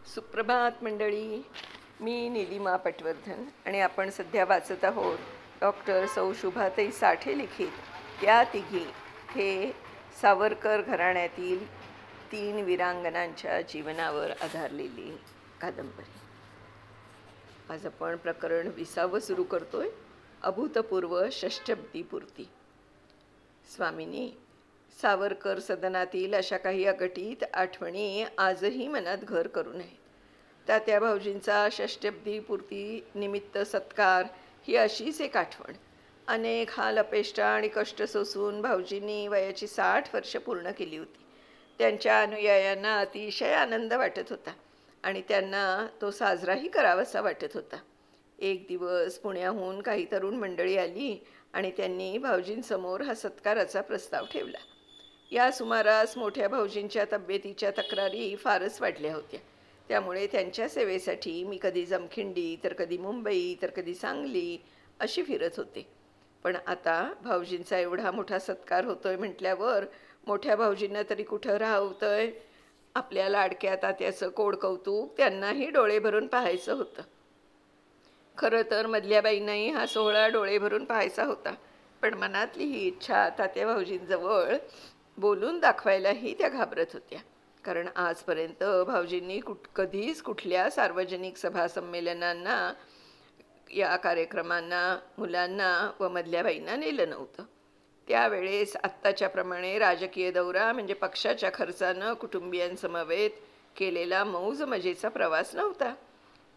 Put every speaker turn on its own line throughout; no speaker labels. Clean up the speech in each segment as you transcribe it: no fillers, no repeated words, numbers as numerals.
सुप्रभात मंडळी. मी नीलिमा पटवर्धन आणि आपण सध्या वाचत आहोत डॉक्टर सौ शुभाताई साठे लिखित त्या तिघी हे सावरकर घराण्यातील 3 वीरांगनांच्या जीवनावर आधारलेली कादंबरी. आज आपण प्रकरण 20 सुरू करतोय. अभूतपूर्व षष्टब्दीपूर्ती. स्वामिनी, सावरकर सदनातील अशा काही अघटित आठवणी आजही मनात घर करू नयेत. तात्या भाऊजींचा षष्टब्दीपूर्ती निमित्त सत्कार ही अशीच एक आठवण. अनेक हाल अपेष्टा आणि कष्ट सोसून भाऊजींनी वयाची 60 वर्ष पूर्ण केली होती. त्यांच्या अनुयायांना अतिशय आनंद वाटत होता आणि त्यांना तो साजराही करावासा वाटत होता. एक दिवस पुण्याहून काही तरुण मंडळी आली आणि त्यांनी भाऊजींसमोर हा सत्काराचा प्रस्ताव ठेवला. या सुमारास मोठ्या भाऊजींच्या तब्येतीच्या तक्रारी फारच वाढल्या होत्या. त्यामुळे त्यांच्या सेवेसाठी मी कधी जमखिंडी, तर कधी मुंबई, तर कधी सांगली अशी फिरत होते. पण आता भाऊजींचा एवढा मोठा सत्कार होतोय म्हटल्यावर मोठ्या भाऊजींना तरी कुठं राहवतंय. आपल्या लाडक्या तात्याचं कोड कौतुक त्यांनाही डोळे भरून पाहायचं होतं. खरं तर मधल्याबाईंनाही हा सोहळा डोळे भरून पाहायचा होता, पण मनातली ही इच्छा तात्या भाऊजींजवळ बोलून दाखवायलाही त्या घाबरत होत्या. कारण आजपर्यंत भाऊजींनी कधीच कुठल्या सार्वजनिक सभा संमेलनांना, या कार्यक्रमांना मुलांना व मधल्याबाईंना नेलं नव्हतं. त्यावेळेस आत्ताच्याप्रमाणे राजकीय दौरा म्हणजे पक्षाच्या खर्चानं कुटुंबियांसमवेत केलेला मौज मजेचा प्रवास नव्हता.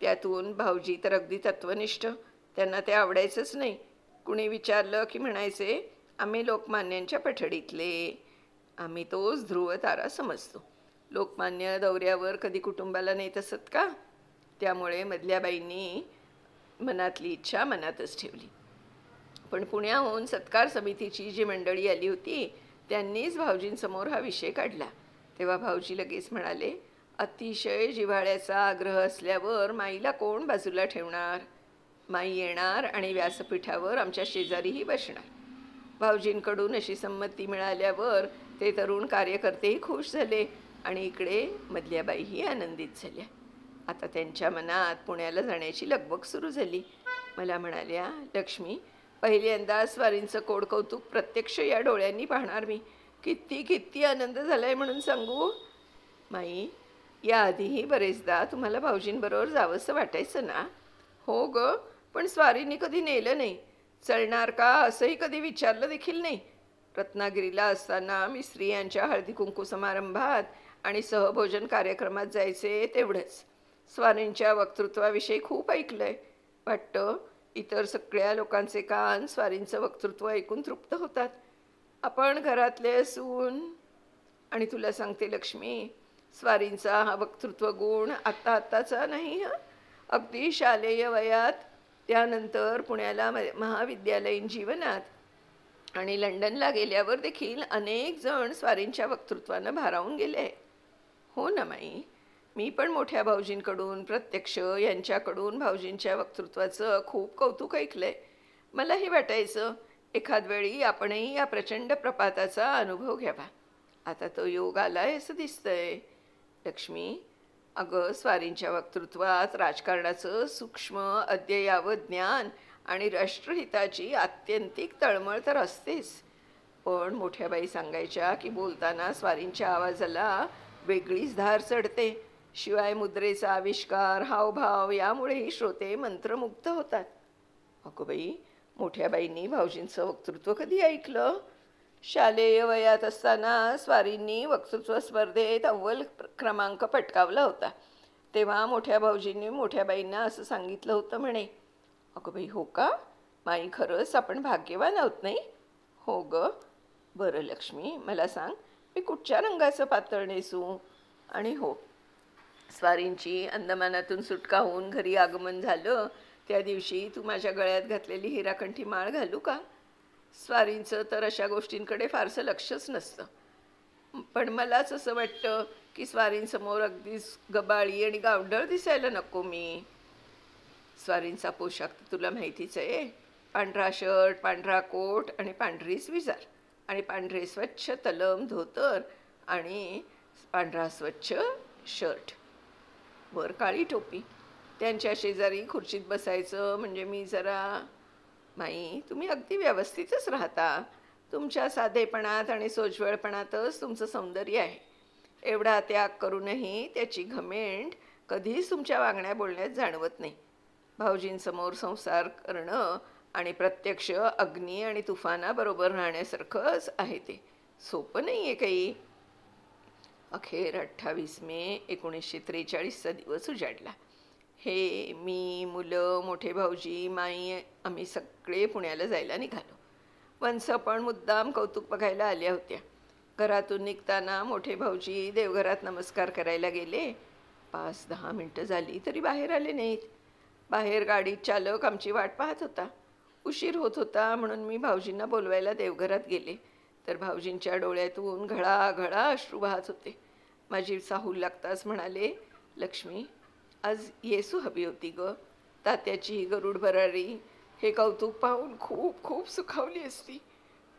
त्यातून भाऊजी तर अगदी तत्वनिष्ठ. त्यांना ते आवडायचंच नाही. कुणी विचारलं की म्हणायचे, आम्ही लोकमान्यांच्या पठडीतले, आम्ही तोच ध्रुव तारा समजतो. लोकमान्य दौऱ्यावर कधी कुटुंबाला नेत असत का? त्यामुळे मधल्याबाईंनी मनातली इच्छा मनातच ठेवली. पण पुण्याहून सत्कार समितीची जी मंडळी आली होती त्यांनीच भाऊजींसमोर हा विषय काढला. तेव्हा भाऊजी लगेच म्हणाले, अतिशय जिव्हाळ्याचा आग्रह असल्यावर माईला कोण बाजूला ठेवणार? माई येणार आणि व्यासपीठावर आमच्या शेजारीही बसणार. भाऊजींकडून अशी संमती मिळाल्यावर ते तरुण कार्यकर्तेही खुश झाले आणि इकडे मधल्याबाईही आनंदित झाल्या. आता त्यांच्या मनात पुण्याला जाण्याची लगबग सुरू झाली. मला म्हणाल्या, लक्ष्मी, पहिल्यांदा स्वारींचं कोड कौतुक प्रत्यक्ष या डोळ्यांनी पाहणार मी. किती किती आनंद झालाय म्हणून सांगू. माई, याआधीही बरेचदा तुम्हाला भाऊजींबरोबर जावंसं वाटायचं ना? हो ग, पण स्वारींनी कधी नेलं नाही. चलणार का असंही कधी विचारलं देखील नाही. रत्नागिरीला असताना मी स्त्रियांच्या हळदी कुंकू समारंभात आणि सहभोजन कार्यक्रमात जायचे तेवढंच. स्वारींच्या वक्तृत्वाविषयी खूप ऐकलंय. वाटतं इतर सगळ्या लोकांचे कान स्वारींचं वक्तृत्व ऐकून तृप्त होतात. आपण घरातले असून. आणि तुला सांगते लक्ष्मी, स्वारींचा हा वक्तृत्व गुण आत्ताचा नाही. अगदी शालेय वयात, त्यानंतर पुण्याला महाविद्यालयीन जीवनात आणि लंडनला गेल्यावर देखील अनेक जण स्वारींच्या वक्तृत्वानं भारावून गेले. हो ना माई, मी पण मोठ्या भाऊजींकडून प्रत्यक्ष यांच्याकडून भाऊजींच्या वक्तृत्वाचं खूप कौतुक ऐकलंय. मलाही वाटायचं एखाद वेळी आपणही या प्रचंड प्रपाताचा अनुभव घ्यावा. आता तो योग आलाय असं दिसतंय. लक्ष्मी, अगं, स्वारींच्या वक्तृत्वात राजकारणाचं सूक्ष्म अद्ययावत ज्ञान आणि राष्ट्रहिताची आत्यंतिक तळमळ तर असतेच. पण मोठ्याबाई सांगायच्या की बोलताना स्वारींच्या आवाजाला वेगळीच धार चढते. शिवाय मुद्रेचा आविष्कार, हावभाव यामुळेही श्रोते मंत्रमुग्ध होतात. अगं बाई, मोठ्याबाईंनी भाऊजींचं वक्तृत्व कधी ऐकलं? शालेय वयात असताना स्वारींनी वक्तृत्व स्पर्धेत अव्वल क्रमांक पटकावला होता. तेव्हा मोठ्या भाऊजींनी मोठ्याबाईंना असं सांगितलं होतं म्हणे. अगं बाई, हो का? माई, खरंच आपण भाग्यवान आहोत नाही? हो ग. बरं लक्ष्मी, मला सांग, मी कुठच्या रंगाचं पातळ नेसू? आणि हो, स्वारींची अंदमानातून सुटका होऊन घरी आगमन झालं त्या दिवशी तू माझ्या गळ्यात घातलेली हिराकंठी माळ घालू का? स्वारींचं तर अशा गोष्टींकडे फारसं लक्षच नसतं. पण मलाच असं वाटतं की स्वारींसमोर अगदीच गबाळी आणि गावंढळ दिसायला नको मी. स्वारींचा पोशाख तर तुला माहितीच आहे. पांढरा शर्ट, पांढरा कोट आणि पांढरी स्विजार आणि पांढरे स्वच्छ तलम धोतर आणि पांढरा स्वच्छ शर्ट. वर काळी टोपी. त्यांच्या शेजारी खुर्चीत बसायचं म्हणजे मी जरा, माई तुम्ही अगदी व्यवस्थितच राहता. तुमच्या साधेपणात आणि सोज्वळपणातच तुमचं सौंदर्य आहे. एवढा त्याग करूनही त्याची घमेंड कधीच तुमच्या वागण्या बोलण्यात जाणवत नाही. भाऊजींसमोर संसार करणं आणि प्रत्यक्ष अग्नी आणि तुफानाबरोबर राहण्यासारखंच आहे ते. सोपं नाही आहे काही. अखेर 28 मे 1943चा दिवस उजाडला. हे मी, मुलं, मोठे भाऊजी, माई आम्ही सगळे पुण्याला जायला निघालो. वंस पण मुद्दाम कौतुक बघायला आल्या होत्या. घरातून निघताना मोठे भाऊजी देवघरात नमस्कार करायला गेले. 5-10 मिनटं झाली तरी बाहेर आले नाहीत. बाहेर गाडीत चालक आमची वाट पाहत होता. उशीर होत होता म्हणून मी भाऊजींना बोलवायला देवघरात गेले तर भाऊजींच्या डोळ्यातून घळाघळा अश्रू वाहत होते. माझी चाहूल लागताच म्हणाले, लक्ष्मी, आज येसू हवी होती ग. तात्याची ही गरुड भरारी हे कौतुक पाहून खूप खूप सुखावली असती.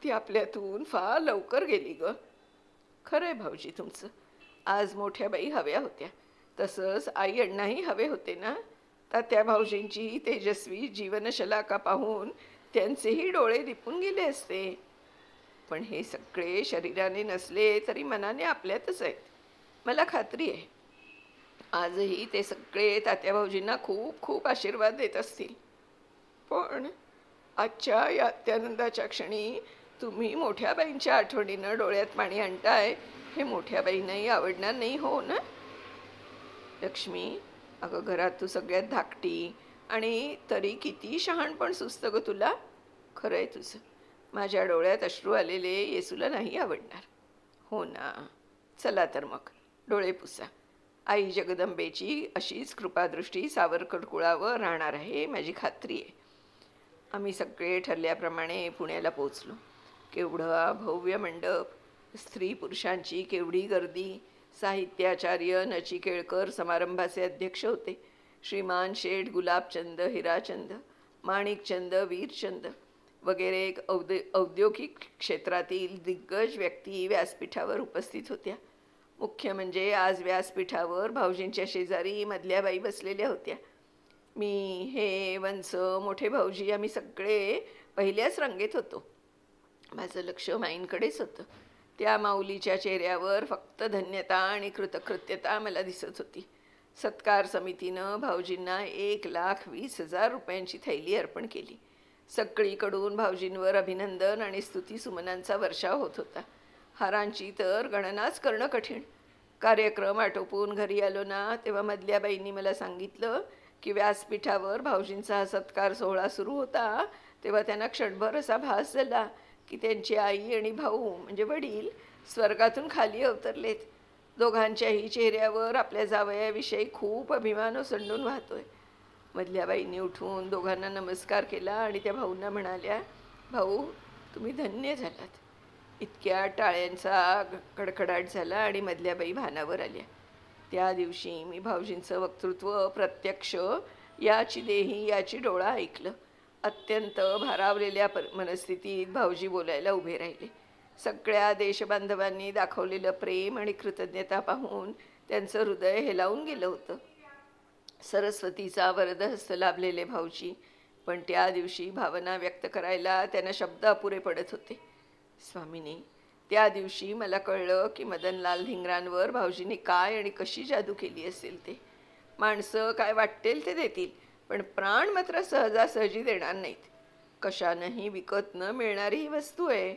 ती आपल्यातून फार लवकर गेली ग. खरं आहे भाऊजी तुमचं. आज मोठ्या बाई हव्या होत्या, तसंच आई अण्णाही हवे होते ना. तात्या भाऊजींची तेजस्वी जीवनशलाका पाहून त्यांचेही डोळे दिपून गेले असते. पण हे सगळे शरीराने नसले तरी मनाने आपल्यातच आहेत. मला खात्री आहे आजही ते सगळे तात्या भाऊजींना खूप खूप आशीर्वाद देत असतील. पण आजच्या या अत्यानंदाच्या क्षणी तुम्ही मोठ्या बाईंच्या आठवणीनं डोळ्यात पाणी आणताय हे मोठ्या बाईंनाही आवडणार नाही, हो ना. लक्ष्मी, अगं घरात तू सगळ्यात धाकटी आणि तरी किती शहाणपण सुचतं ग तुला. खरं आहे तुझं. माझ्या डोळ्यात अश्रू आलेले येसूला नाही आवडणार. हो ना. चला तर मग डोळे पुसा. आई जगदंबेची अशीच कृपादृष्टी सावरकर कुळावर राहणार आहे माझी खात्री आहे. आम्ही सगळे ठरल्याप्रमाणे पुण्याला पोचलो. केवढा भव्य मंडप, स्त्री पुरुषांची केवढी गर्दी. साहित्याचार्य नचिकेळकर समारंभाचे अध्यक्ष होते. श्रीमान शेठ गुलाबचंद, हिराचंद, माणिकचंद, वीरचंद वगैरे औद्योगिक क्षेत्रातील दिग्गज व्यक्ती व्यासपीठावर उपस्थित होत्या. मुख्य म्हणजे आज व्यासपीठावर भाऊजींच्या शेजारी मधल्या बाई बसलेल्या होत्या. मी, हे, वंस, मोठे भाऊजी आम्ही सगळे पहिल्याच रांगेत होतो. माझं लक्ष माईंकडेच होतं. त्या माऊलीच्या चेहऱ्यावर फक्त धन्यता आणि कृतकृत्यता मला दिसत होती. सत्कार समितीनं भाऊजींना 1,20,000 रुपयांची थैली अर्पण केली. सगळीकडून भाऊजींवर अभिनंदन आणि स्तुतीसुमनांचा वर्षाव होत होता. हारांची तर गणनाच करणं कठीण. कार्यक्रम आटोपून घरी आलो ना तेव्हा मधल्या बाईंनी मला सांगितलं की व्यासपीठावर भाऊजींचा हा सत्कार सोहळा सुरू होता तेव्हा त्यांना क्षणभर असा भास झाला की त्यांची आई आणि भाऊ म्हणजे वडील स्वर्गातून खाली अवतरलेत. दोघांच्याही चेहऱ्यावर आपल्या जावयाविषयी खूप अभिमान ओसंडून वाहतोय. मधल्या बाईंनी उठून दोघांना नमस्कार केला आणि त्या भाऊंना म्हणाल्या, भाऊ तुम्ही धन्य झालात. इतक्या टाळ्यांचा कडकडाट झाला आणि मधल्या बाई भानावर आल्या. त्या दिवशी मी भाऊजींचं वक्तृत्व प्रत्यक्ष याची देही याची डोळा ऐकलं. अत्यंत भारावलेल्या मनस्थितीत भाऊजी बोलायला उभे राहिले. सगळ्या देशबांधवांनी दाखवलेलं प्रेम आणि कृतज्ञता पाहून त्यांचं हृदय हेलावून गेलं होतं. सरस्वतीचा वरदहस्त लाभलेले भाऊजी, पण त्या दिवशी भावना व्यक्त करायला त्यांना शब्द अपुरे पडत होते. स्वामिनी, त्या दिवशी मला कळलं की मदनलाल धिंगरांवर भाऊजींनी काय आणि कशी जादू केली असेल. ते माणसं काय वाटेल ते देतील, पण प्राण मात्र सहजासहजी देणार नाहीत. कशानंही विकत न मिळणारी ही वस्तू आहे,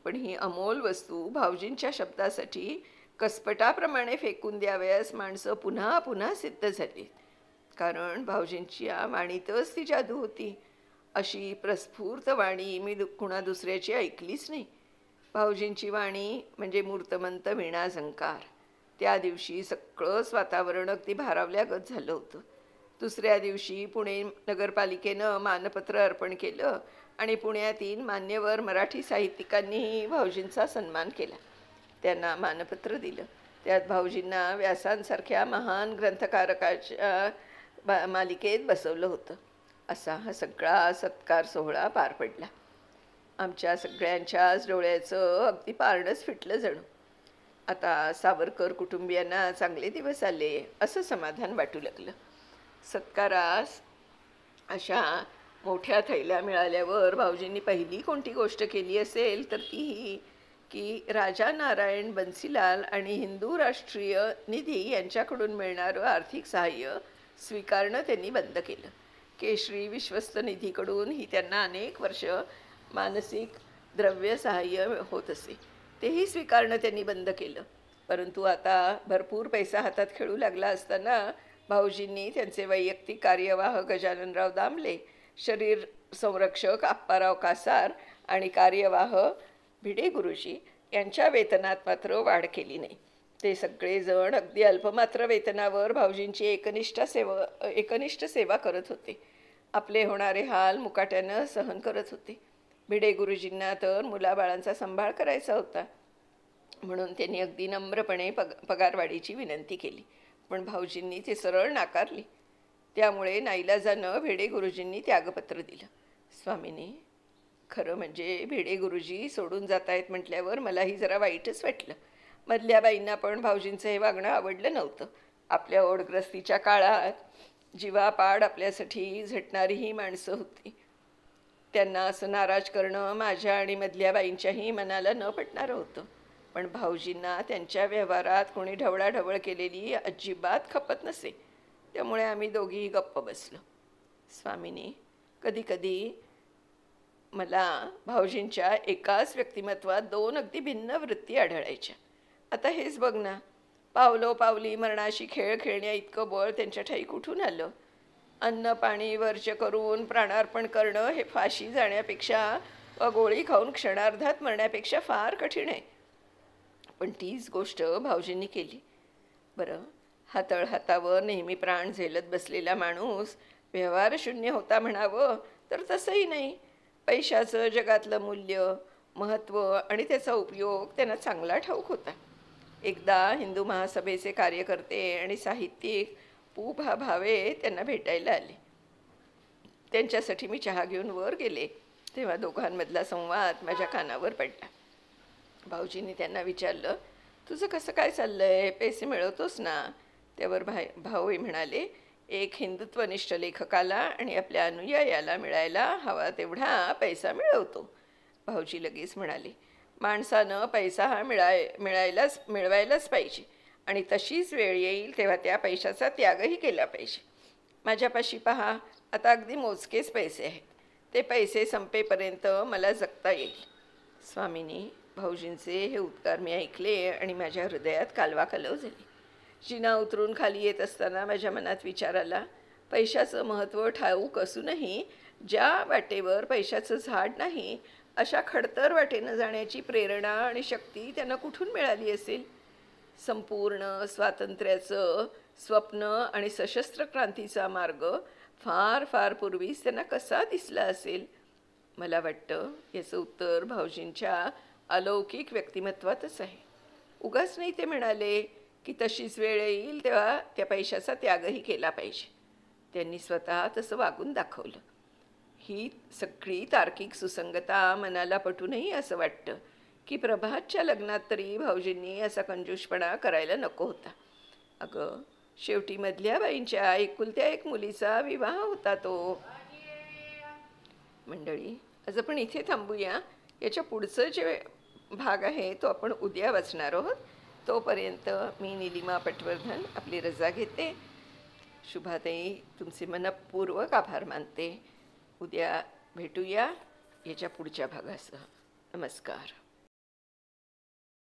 पण ही अमोल वस्तू भाऊजींच्या शब्दासाठी कसपटाप्रमाणे फेकून द्यावयास माणसं पुन्हा पुन्हा सिद्ध झाली. कारण भाऊजींची या वाणीतच ती जादू होती. अशी प्रस्फूर्त वाणी मी कुणा दुसऱ्याची ऐकलीच नाही. भाऊजींची वाणी म्हणजे मूर्तमंत वीणा झंकार. त्या दिवशी सगळंच वातावरण अगदी भारावल्यागत झालं होतं. दुसऱ्या दिवशी पुणे नगरपालिकेनं मानपत्र अर्पण केलं आणि पुण्यातील मान्यवर मराठी साहित्यिकांनीही भाऊजींचा सन्मान केला. त्यांना मानपत्र दिलं. त्यात भाऊजींना व्यासांसारख्या महान ग्रंथकारकाच्या मालिकेत बसवलं होतं. असा हा सगळा सत्कार सोहळा पार पडला. आमच्या सगळ्यांच्याच डोळ्याचं अगदी पारणंच फिटलं जणू. आता सावरकर कुटुंबियांना चांगले दिवस आले असं समाधान वाटू लागलं. सत्कारास अशा मोठ्या थैल्या मिळाल्यावर भाऊजींनी पहिली कोणती गोष्ट केली असेल तर ती ही की राजा नारायण बन्सीलाल आणि हिंदू राष्ट्रीय निधी यांच्याकडून मिळणारं आर्थिक सहाय्य स्वीकारणं त्यांनी बंद केलं. केशरी विश्वस्त निधीकडून ही त्यांना अनेक वर्ष मानसिक द्रव्य सहाय्य होत असे, तेही स्वीकारणं त्यांनी बंद केलं. परंतु आता भरपूर पैसा हातात खेळू लागला असताना भाऊजींनी त्यांचे वैयक्तिक कार्यवाह गजाननराव दामले, शरीर संरक्षक आप्पाराव कासार आणि कार्यवाह भिडे गुरुजी यांच्या वेतनात मात्र वाढ केली नाही. ते सगळेजण अगदी अल्पमात्र वेतनावर भाऊजींची एकनिष्ठ सेवा करत होते. आपले होणारे हाल मुकाट्यानं सहन करत होते. भिडे गुरुजींना तर मुलाबाळांचा सांभाळ करायचा होता, म्हणून त्यांनी अगदी नम्रपणे पगारवाढीची विनंती केली. पण भाऊजींनी ते सरळ नाकारले. त्यामुळे नाईलाजानं भिडे गुरुजींनी त्यागपत्र दिलं. स्वामींनी, खरं म्हणजे भिडे गुरुजी सोडून जात आहेत म्हटल्यावर मलाही जरा वाईटच वाटलं. मधल्या बाईंना पण भाऊजींचं हे वागणं आवडलं नव्हतं. आपल्या ओढग्रस्तीच्या काळात जीवापाड आपल्यासाठी झटणारी ही माणसं होती. त्यांना असं नाराज करणं माझ्या आणि मधल्या बाईंच्याही मनाला न पटणारं होतं. पण भाऊजींना त्यांच्या व्यवहारात कोणी ढवळाढवळ केलेली अजिबात खपत नसे. त्यामुळे आम्ही दोघीही गप्प बसलो. स्वामींनी, कधीकधी मला भाऊजींच्या एकाच व्यक्तिमत्वात दोन अगदी भिन्न वृत्ती आढळायच्या. आता हेच बघ ना, पावलोपावली मरणाशी खेळ खेळण्या इतकं बळ त्यांच्या ठाई कुठून आलं? अन्न पाणी वर्ज्य करून प्राणार्पण करणं हे फाशी जाण्यापेक्षा व गोळी खाऊन क्षणार्धात मरण्यापेक्षा फार कठीण आहे. पण तीच गोष्ट भाऊजींनी केली. बरं, हा तळहातावर नेहमी प्राण झेलत बसलेला माणूस व्यवहारशून्य होता म्हणावं तर तसंही नाही. पैशाचं जगातलं मूल्य, महत्त्व आणि त्याचा उपयोग त्यांना चांगला ठाऊक होता. एकदा हिंदू महासभेचे कार्यकर्ते आणि साहित्यिक पु.भा. भावे त्यांना भेटायला आले. त्यांच्यासाठी मी चहा घेऊन वर गेले तेव्हा दोघांमधला संवाद माझ्या कानावर पडला. भाऊजींनी त्यांना विचारलं, तुझं कसं काय चाललंय? पैसे मिळवतोस ना? त्यावर भाऊ म्हणाले, एक हिंदुत्वनिष्ठ लेखकाला आणि आपल्या अनुयायाला मिळायला हवा तेवढा पैसा मिळवतो. भाऊजी लगेच म्हणाले, माणसानं पैसा हा मिळवायलाच पाहिजे आणि तशीच वेळ येईल तेव्हा त्या पैशाचा त्यागही केला पाहिजे. माझ्यापाशी पहा, आता अगदी मोजकेच पैसे आहेत. ते पैसे संपेपर्यंत मला जगता येईल. स्वामींनी, भाऊजींचे हे उद्गार मी ऐकले आणि माझ्या हृदयात कालवाकालव झाली. जिना उतरून खाली येत असताना माझ्या मनात विचार आला, पैशाचं महत्त्व ठाऊक असूनही ज्या वाटेवर पैशाचं झाड नाही अशा खडतर वाटेनं जाण्याची प्रेरणा आणि शक्ती त्यांना कुठून मिळाली असेल? संपूर्ण स्वातंत्र्याचं स्वप्न आणि सशस्त्र क्रांतीचा मार्ग फार फार पूर्वीच त्यांना कसा दिसला असेल? मला वाटतं याचं उत्तर भाऊजींच्या अलौकिक व्यक्तिमत्वातच आहे. उगाच नाही ते म्हणाले की तशीच वेळ येईल तेव्हा त्या पैशाचा त्यागही केला पाहिजे. त्यांनी स्वतः तसं वागून दाखवलं. ही सगळी तार्किक सुसंगता मनाला पटूनही असं वाटतं की प्रभातच्या लग्नात तरी भाऊजींनी असा कंजूषपणा करायला नको होता. अगं, शेवटी मधल्या बाईंच्या एकुलत्या एक मुलीचा विवाह होता तो. मंडळी, आज आपण इथे थांबूया. याच्या पुढचं जे भाग आहे तो आपण उद्या वाचणार आहोत. तोपर्यंत मी निलिमा पटवर्धन आपली रजा घेते. शुभाताई, तुमचे मनपूर्वक आभार मानते. उद्या भेटूया याच्या पुढच्या भागासह. नमस्कार.